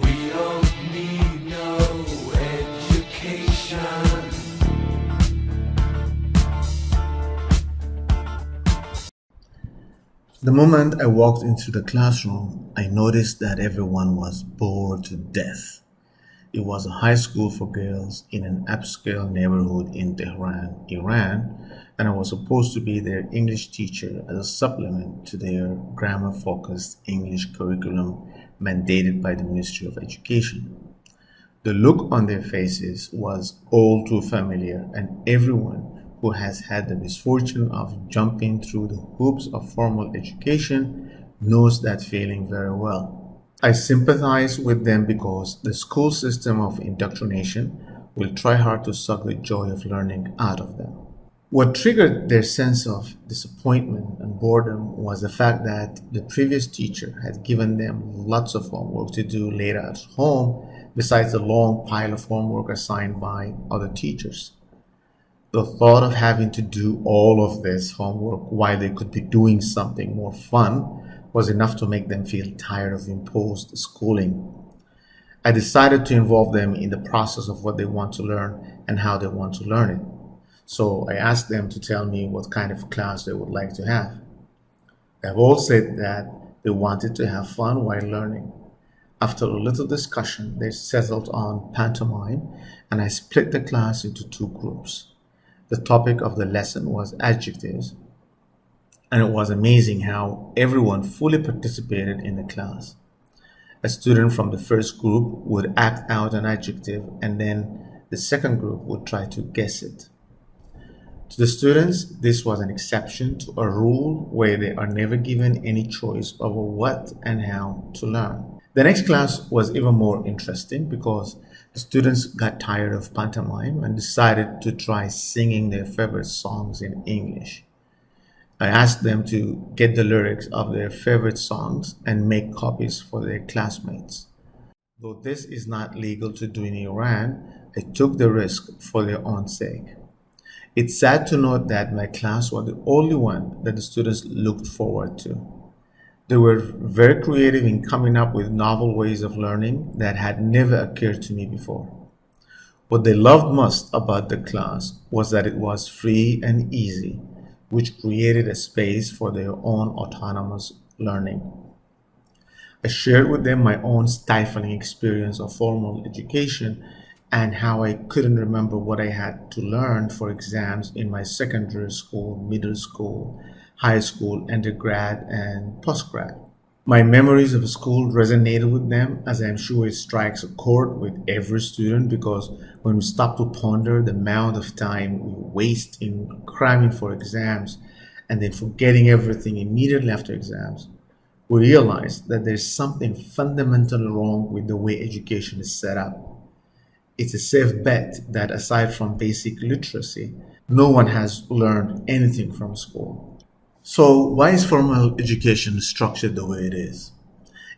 We don't need no education. The moment I walked into the classroom, I noticed that everyone was bored to death. It was a high school for girls in an upscale neighborhood in Tehran, Iran, and I was supposed to be their English teacher as a supplement to their grammar focused English curriculum mandated by the Ministry of Education. The look on their faces was all too familiar, and everyone who has had the misfortune of jumping through the hoops of formal education knows that feeling very well. I sympathize with them because the school system of indoctrination will try hard to suck the joy of learning out of them. What triggered their sense of disappointment and boredom was the fact that the previous teacher had given them lots of homework to do later at home, besides the long pile of homework assigned by other teachers. The thought of having to do all of this homework while they could be doing something more fun was enough to make them feel tired of imposed schooling. I decided to involve them in the process of what they want to learn and how they want to learn it. So I asked them to tell me what kind of class they would like to have. They've all said that they wanted to have fun while learning. After a little discussion, they settled on pantomime, and I split the class into two groups. The topic of the lesson was adjectives, and it was amazing how everyone fully participated in the class. A student from the first group would act out an adjective, and then the second group would try to guess it. To the students, this was an exception to a rule where they are never given any choice over what and how to learn. The next class was even more interesting because the students got tired of pantomime and decided to try singing their favorite songs in English. I asked them to get the lyrics of their favorite songs and make copies for their classmates. Though this is not legal to do in Iran, I took the risk for their own sake. It's sad to note that my class was the only one that the students looked forward to. They were very creative in coming up with novel ways of learning that had never occurred to me before. What they loved most about the class was that it was free and easy, which created a space for their own autonomous learning. I shared with them my own stifling experience of formal education and how I couldn't remember what I had to learn for exams in my secondary school, middle school, high school, undergrad, and postgrad. My memories of school resonated with them, as I'm sure it strikes a chord with every student, because when we stop to ponder the amount of time we waste in cramming for exams and then forgetting everything immediately after exams, we realize that there's something fundamentally wrong with the way education is set up. It's a safe bet that aside from basic literacy, no one has learned anything from school. So, why is formal education structured the way it is?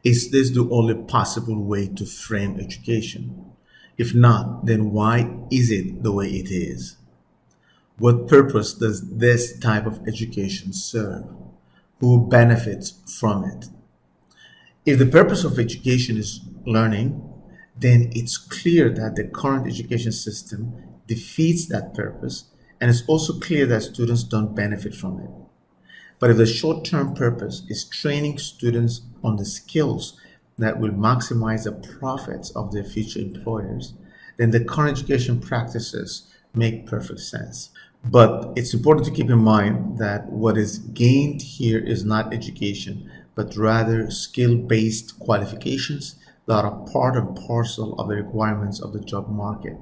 Is this the only possible way to frame education? If not, then why is it the way it is? What purpose does this type of education serve? Who benefits from it? If the purpose of education is learning, then it's clear that the current education system defeats that purpose, and it's also clear that students don't benefit from it. But if the short-term purpose is training students on the skills that will maximize the profits of their future employers, then the current education practices make perfect sense. But it's important to keep in mind that what is gained here is not education, but rather skill-based qualifications that are part and parcel of the requirements of the job market.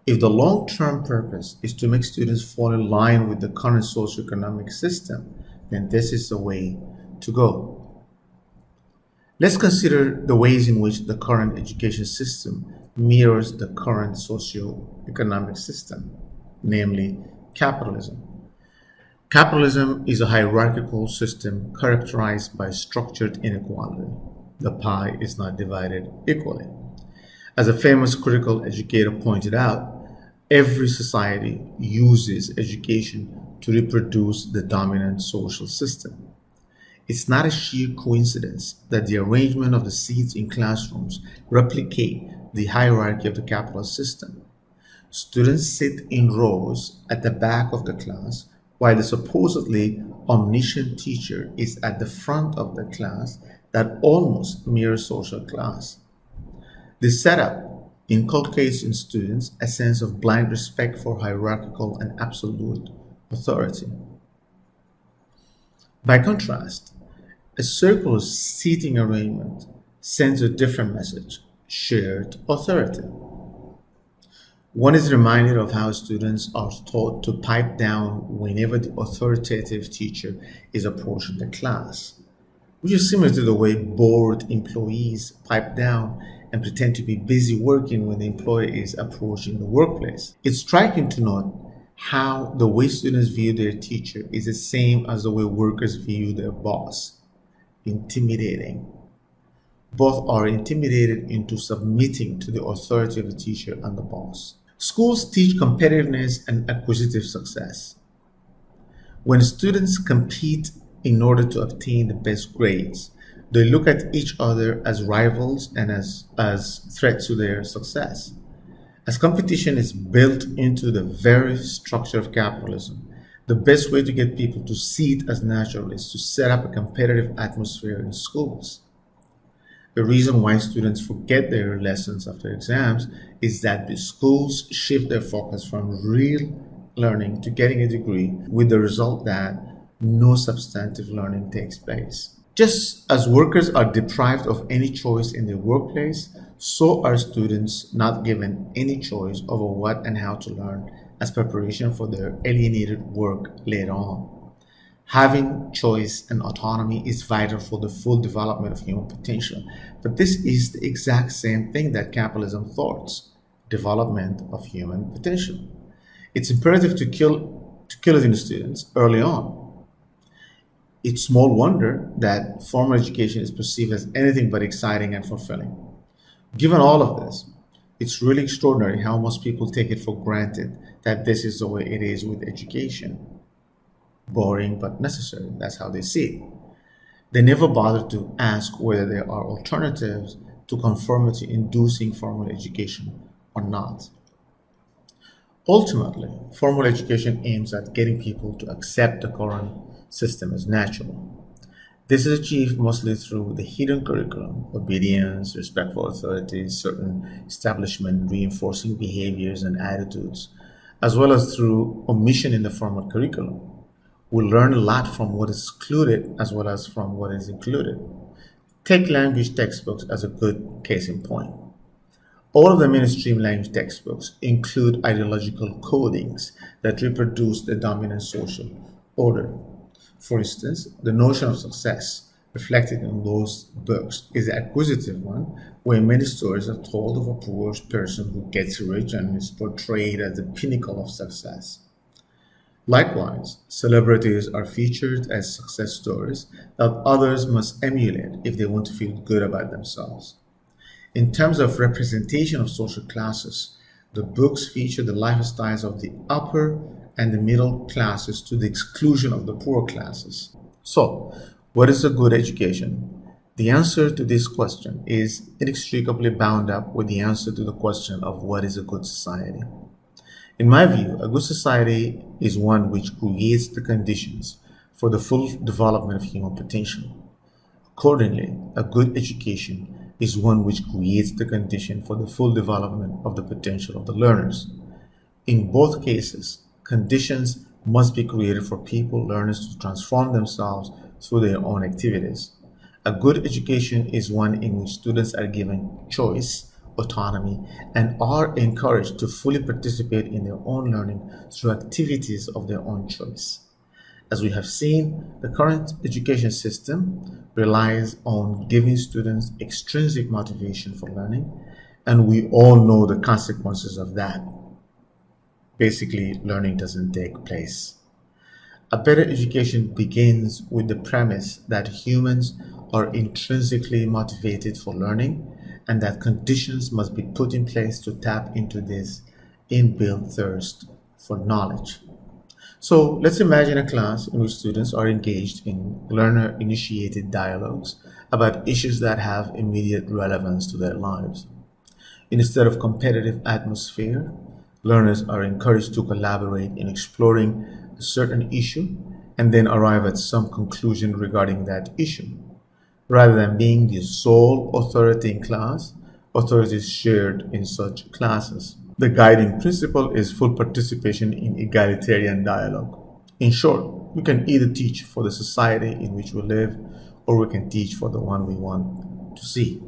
If the long-term purpose is to make students fall in line with the current socio-economic system, then this is the way to go. Let's consider the ways in which the current education system mirrors the current socio-economic system, namely capitalism. Capitalism is a hierarchical system characterized by structured inequality. The pie is not divided equally. As a famous critical educator pointed out, every society uses education to reproduce the dominant social system. It's not a sheer coincidence that the arrangement of the seats in classrooms replicate the hierarchy of the capitalist system. Students sit in rows at the back of the class, while the supposedly omniscient teacher is at the front of the class that almost mirrors social class. This setup inculcates in students a sense of blind respect for hierarchical and absolute authority. By contrast, a circular seating arrangement sends a different message: shared authority. One is reminded of how students are taught to pipe down whenever the authoritative teacher is approaching the class, which is similar to the way bored employees pipe down and pretend to be busy working when the employer is approaching the workplace. It's striking to note how the way students view their teacher is the same as the way workers view their boss: intimidating. Both are intimidated into submitting to the authority of the teacher and the boss. Schools teach competitiveness and acquisitive success. When students compete in order to obtain the best grades, they look at each other as rivals and as threats to their success. As competition is built into the very structure of capitalism, the best way to get people to see it as natural is to set up a competitive atmosphere in schools. The reason why students forget their lessons after exams is that the schools shift their focus from real learning to getting a degree, with the result that no substantive learning takes place. Just as workers are deprived of any choice in their workplace, so are students not given any choice over what and how to learn as preparation for their alienated work later on. Having choice and autonomy is vital for the full development of human potential, but this is the exact same thing that capitalism thwarts: development of human potential. It's imperative to kill it in the students early on. It's small wonder that formal education is perceived as anything but exciting and fulfilling. Given all of this, it's really extraordinary how most people take it for granted that this is the way it is with education. Boring but necessary, that's how they see it. They never bother to ask whether there are alternatives to conformity inducing formal education or not. Ultimately, formal education aims at getting people to accept the current system as natural. This is achieved mostly through the hidden curriculum: obedience, respect for authority, certain establishment reinforcing behaviors and attitudes, as well as through omission in the formal curriculum. We learn a lot from what is excluded as well as from what is included. Take language textbooks as a good case in point. All of the mainstream language textbooks include ideological codings that reproduce the dominant social order. For instance, the notion of success reflected in those books is the acquisitive one, where many stories are told of a poor person who gets rich and is portrayed as the pinnacle of success. Likewise, celebrities are featured as success stories that others must emulate if they want to feel good about themselves. In terms of representation of social classes, the books feature the lifestyles of the upper and the middle classes to the exclusion of the poor classes. So, what is a good education? The answer to this question is inextricably bound up with the answer to the question of what is a good society. In my view, a good society is one which creates the conditions for the full development of human potential. Accordingly, a good education is one which creates the condition for the full development of the potential of the learners. In both cases, conditions must be created for people, learners, to transform themselves through their own activities. A good education is one in which students are given choice, autonomy, and are encouraged to fully participate in their own learning through activities of their own choice. As we have seen, the current education system relies on giving students extrinsic motivation for learning, and we all know the consequences of that. Basically, learning doesn't take place. A better education begins with the premise that humans are intrinsically motivated for learning and that conditions must be put in place to tap into this inbuilt thirst for knowledge. So let's imagine a class in which students are engaged in learner-initiated dialogues about issues that have immediate relevance to their lives. Instead of competitive atmosphere, learners are encouraged to collaborate in exploring a certain issue and then arrive at some conclusion regarding that issue. Rather than being the sole authority in class, authority is shared in such classes. The guiding principle is full participation in egalitarian dialogue. In short, we can either teach for the society in which we live or we can teach for the one we want to see.